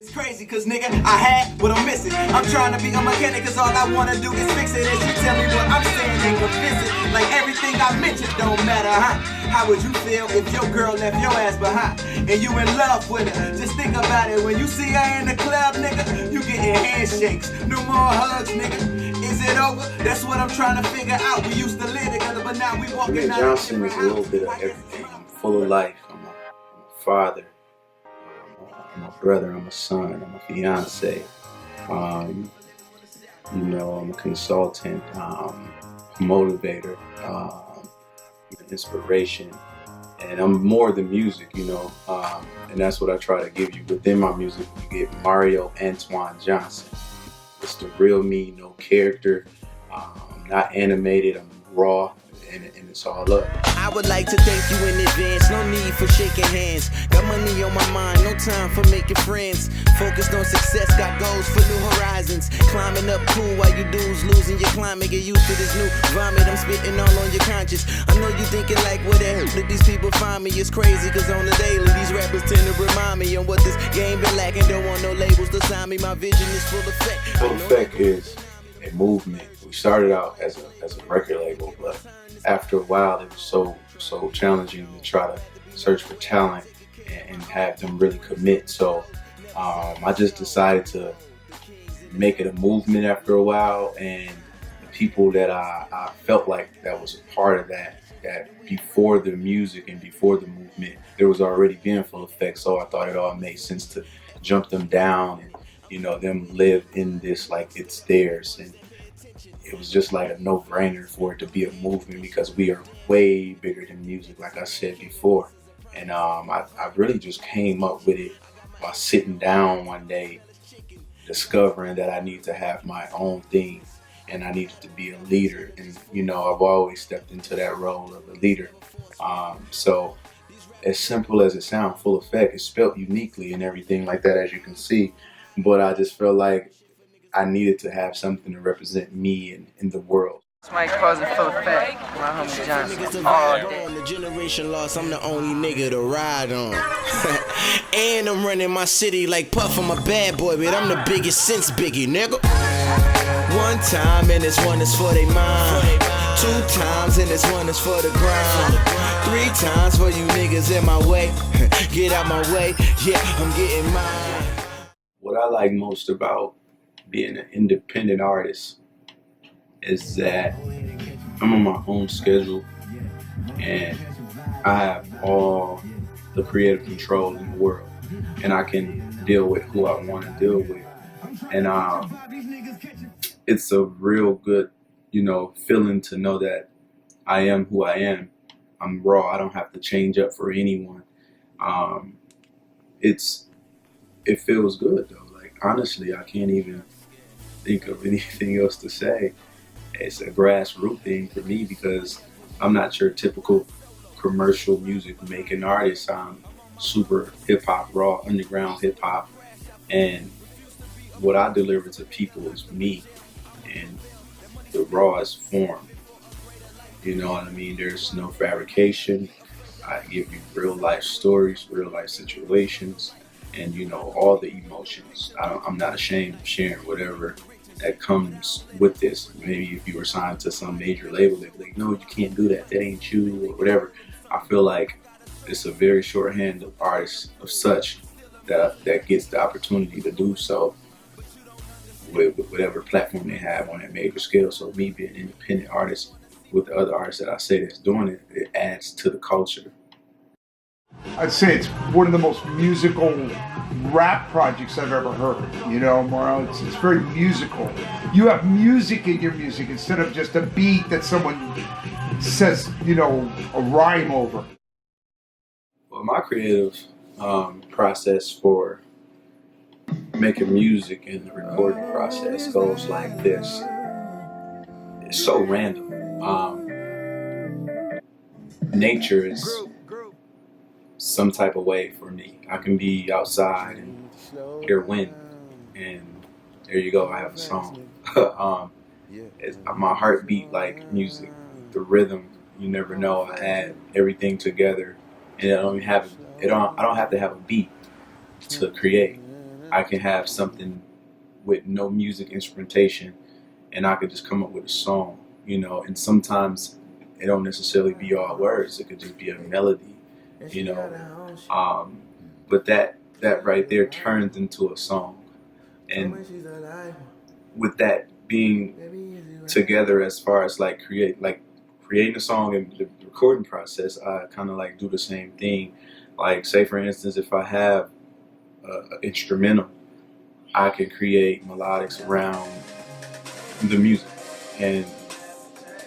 It's crazy cause nigga, I had what I'm missing. I'm trying to be a mechanic cause all I wanna do is fix it. And she tell me what I'm saying ain't convincing. Like everything I mentioned don't matter, huh? How would you feel if your girl left your ass behind and you in love with her? Just think about it, when you see her in the club, nigga, you getting handshakes, no more hugs, nigga. Is it over? That's what I'm trying to figure out. We used to live together, but now we walking out. Johnson is a little bit of everything. I'm full of life. I'm a father. I'm a brother, I'm a son, I'm a fiance, I'm a consultant, motivator, inspiration, and I'm more than music, and that's what I try to give you. Within my music, you get Mario Antoine Johnson. It's the real me, no character, not animated, I'm raw. And it's all up. I would like to thank you in advance. No need for shaking hands. Got money on my mind, no time for making friends. Focused on success, got goals for new horizons. Climbing up cool while you dudes losing your climate. Get used to this new vomit, I'm spitting all on your conscience. I know you thinking like, where the hell did these people find me? It's crazy, cause on the daily, these rappers tend to remind me on what this game been lacking. Don't want no labels to sign me, my vision is full effect. Full Effect is a movement. We started out as a record label, but after a while, it was so challenging to try to search for talent and have them really commit. So I just decided to make it a movement after a while, and the people that I felt like that was a part of that before the music and before the movement, there was already being Full Effect. So I thought it all made sense to jump them down and them live in this like it's theirs. And it was just like a no-brainer for it to be a movement because we are way bigger than music, like I said before. And I really just came up with it while sitting down one day, discovering that I need to have my own thing and I needed to be a leader. And, I've always stepped into that role of a leader. So as simple as it sounds, Full Effect is spelled uniquely and everything like that, as you can see. But I just felt like I needed to have something to represent me in the world. It's Mike causing Full Effect, my homie Johnson, all day. The generation lost, I'm the only nigga to ride on. And I'm running my city like Puff, I'm a bad boy, but I'm the biggest since Biggie, nigga. One time and this one is for they mind. Two times and this one is for the grind. Three times for you niggas in my way. Get out my way, yeah, I'm getting mine. What I like most about being an independent artist is that I'm on my own schedule and I have all the creative control in the world, and I can deal with who I want to deal with. And it's a real good, feeling to know that I am who I am. I'm raw. I don't have to change up for anyone. It feels good though. Like honestly, I can't even think of anything else to say. It's a grassroots thing for me because I'm not your typical commercial music making artist. I'm super hip hop, raw, underground hip hop, and what I deliver to people is me in the rawest form. You know what I mean? There's no fabrication. I give you real life stories, real life situations, and all the emotions. I'm not ashamed of sharing whatever that comes with this. Maybe if you were signed to some major label, they'd be like, no, you can't do that. That ain't you, or whatever. I feel like it's a very shorthand of artists of such that gets the opportunity to do so with whatever platform they have on that major scale. So me being an independent artist with the other artists that I say that's doing it, it adds to the culture. I'd say it's one of the most musical rap projects I've ever heard. Mario, it's very musical. You have music in your music instead of just a beat that someone says, a rhyme over. Well, my creative process for making music and the recording process goes like this. It's so random. Nature is some type of way for me. I can be outside and hear wind, and there you go, I have a song. My heartbeat like music, the rhythm, you never know. I add everything together, and I don't have to have a beat to create. I can have something with no music instrumentation and I could just come up with a song, you know, and sometimes it don't necessarily be all words. It could just be a melody, you know. But that right there turns into a song. And with that being together as far as like creating a song and the recording process, I kind of like do the same thing. Like say for instance, if I have an instrumental, I can create melodics around the music, and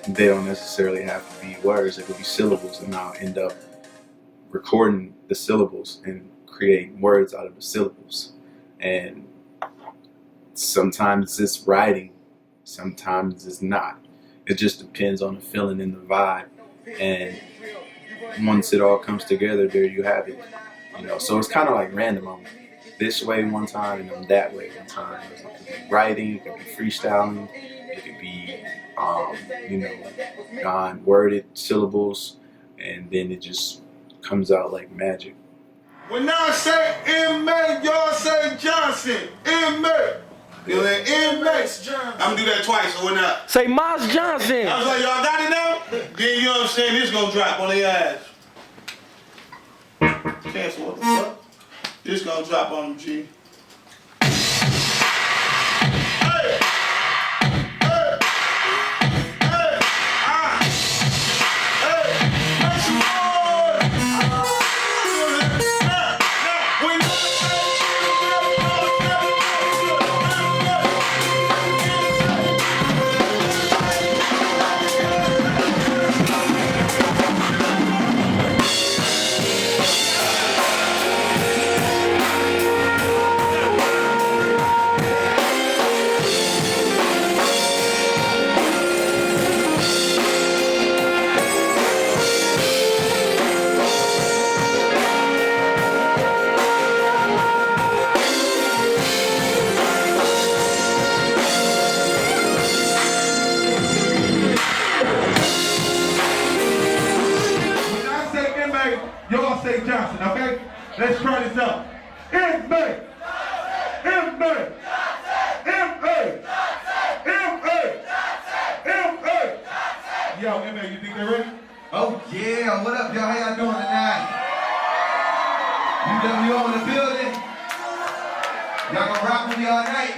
they don't necessarily have to be words. It could be syllables, and I'll end up recording the syllables and creating words out of the syllables. And sometimes it's writing, sometimes it's not. It just depends on the feeling and the vibe. And once it all comes together, there you have it. You know, so it's kind of like random. I'm this way one time and I'm that way one time. It could be writing, it could be freestyling, it could be, you know, non-worded syllables, and then it just comes out like magic. When I say M.A., y'all say Johnson. M.A. You know that M.A. I'm gonna do that twice, so when I Say Miles Johnson. I was like, y'all got it now? Then you know what I'm saying? This gonna drop on their ass. Cancel, what the fuck? This gonna drop on them, G. Y'all say Johnson, okay? Let's try this out. M.A. M.A. M.A. M.A. M.A. Yo, M.A., you think they're ready? Oh yeah, what up y'all? How y'all doing tonight? UWO in the building. Y'all gonna rock with me all night?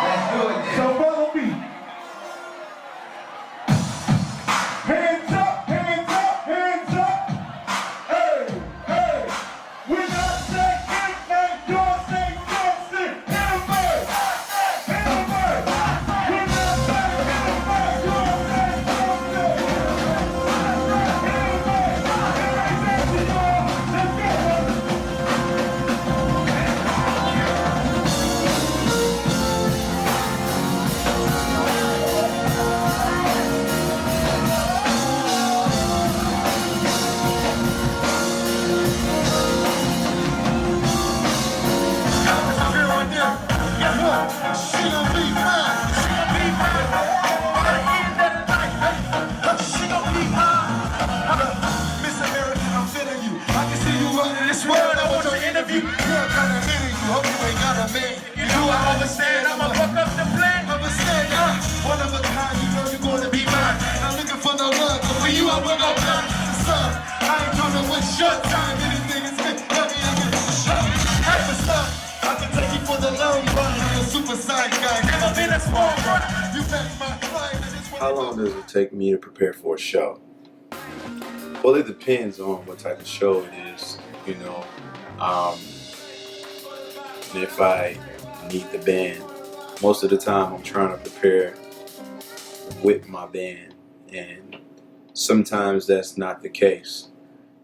Let's do it then. So follow me. Hands up, hands up, hands up. Hey, hey. When I say M.A., y'all say Johnson. M.A. M.A. When I say M.A., y'all say Johnson. How long does it take me to prepare for a show? Well, it depends on what type of show it is, you know. If I need the band, most of the time I'm trying to prepare with my band, and sometimes that's not the case.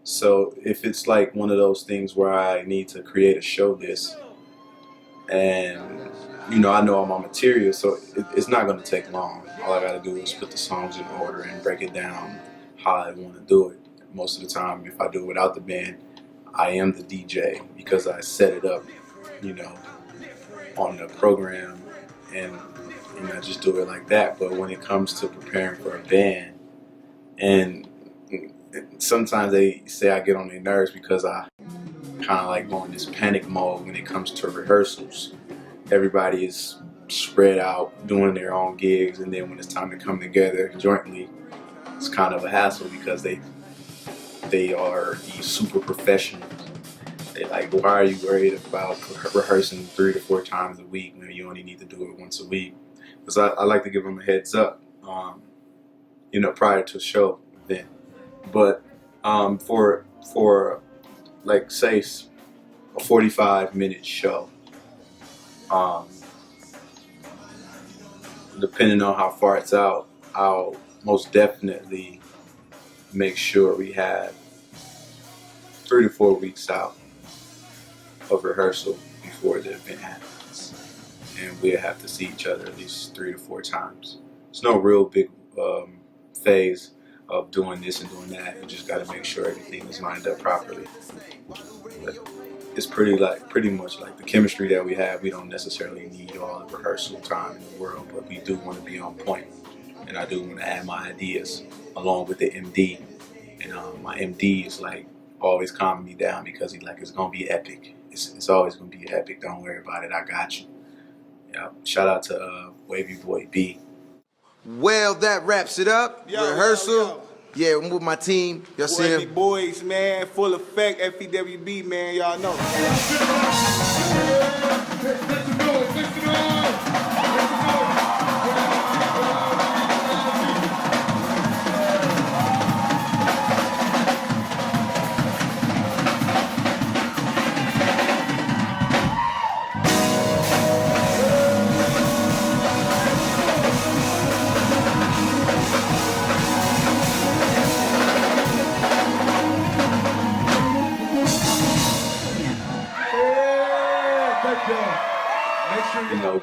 So if it's like one of those things where I need to create a show list, and you know, I know all my material, so it's not going to take long. All I got to do is put the songs in order and break it down how I want to do it. Most of the time, if I do it without the band, I am the DJ because I set it up, you know, on the program, and I just do it like that. But when it comes to preparing for a band, and sometimes they say I get on their nerves because I kind of like going this panic mode when it comes to rehearsals. Everybody is spread out doing their own gigs, and then when it's time to come together jointly, it's kind of a hassle because they are these super professionals. They're like, why are you worried about rehearsing 3 to 4 times a week when you only need to do it once a week? Because I like to give them a heads up, prior to a show then. But for like say a 45-minute show, depending on how far it's out, I'll most definitely make sure we have 3 to 4 weeks out of rehearsal before the event happens, and we'll have to see each other at least 3 to 4 times. It's no real big phase of doing this and doing that. You just got to make sure everything is lined up properly. But it's pretty much like the chemistry that we have. We don't necessarily need all the rehearsal time in the world, but we do want to be on point, and I do want to add my ideas along with the MD. And my MD is like always calming me down because he's like, it's gonna be epic. It's always gonna be epic. Don't worry about it. I got you. Yeah. Shout out to Wavy Boy B. Well, that wraps it up. Rehearsal. Yo. Yeah, I'm with my team. Y'all see Wavy him? Boys, man, Full Effect, FEWB, man, y'all know.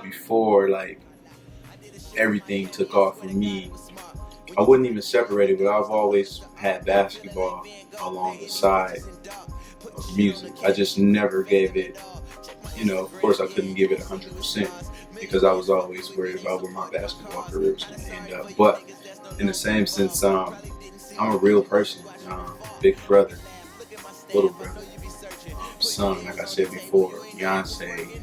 Before like everything took off for me, I wouldn't even separate it, but I've always had basketball along the side of music. I just never gave it, of course I couldn't give it 100% because I was always worried about where my basketball career was going to end up. But in the same sense, I'm a real person, big brother, little brother, son, like I said before, Beyonce,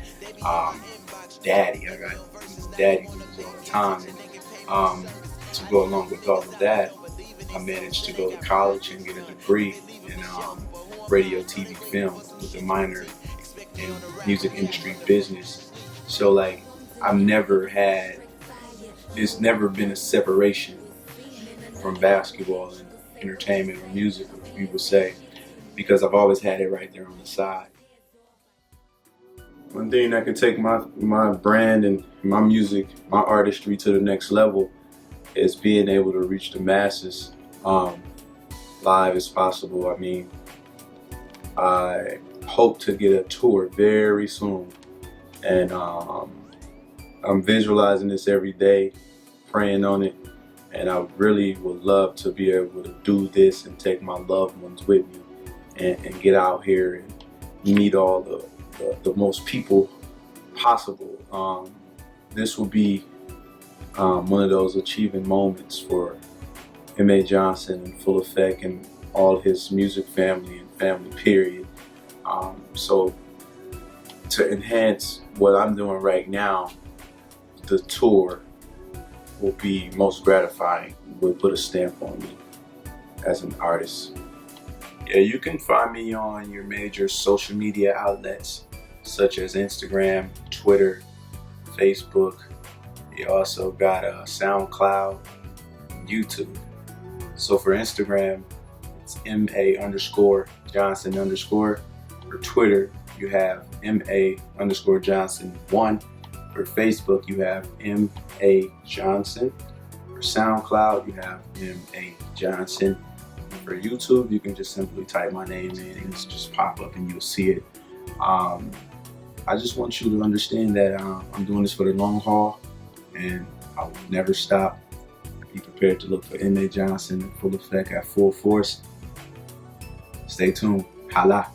daddy. I got daddy duties all the time. And to go along with all of that, I managed to go to college and get a degree in radio, TV, film with a minor in music industry business. So like, there's never been a separation from basketball and entertainment or music, you would say, because I've always had it right there on the side. One thing that could take my brand and my music, my artistry to the next level is being able to reach the masses live as possible. I mean, I hope to get a tour very soon, and I'm visualizing this every day, praying on it, and I really would love to be able to do this and take my loved ones with me and get out here and meet all the most people possible. This will be one of those achieving moments for M.A. Johnson and Full Effect and all his music family and family period. So to enhance what I'm doing right now, the tour will be most gratifying, will put a stamp on me as an artist. Yeah, you can find me on your major social media outlets such as Instagram, Twitter, Facebook. You also got SoundCloud, YouTube. So for Instagram, it's MA_Johnson_. For Twitter, you have MA_Johnson1. For Facebook, you have M.A. Johnson. For SoundCloud, you have M.A. Johnson. For YouTube, you can just simply type my name in and it's just pop up and you'll see it. I just want you to understand that I'm doing this for the long haul and I will never stop. Be prepared to look for M.A. Johnson and Full Effect at full force. Stay tuned. Hala.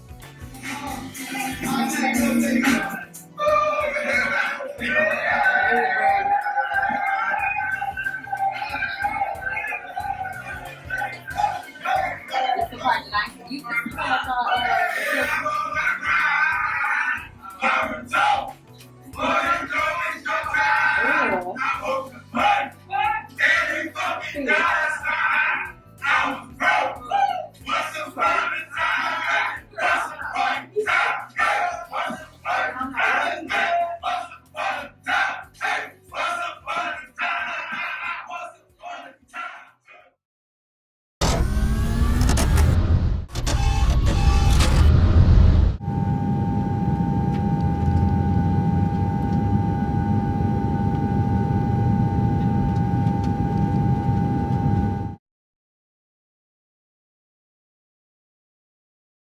Yeah.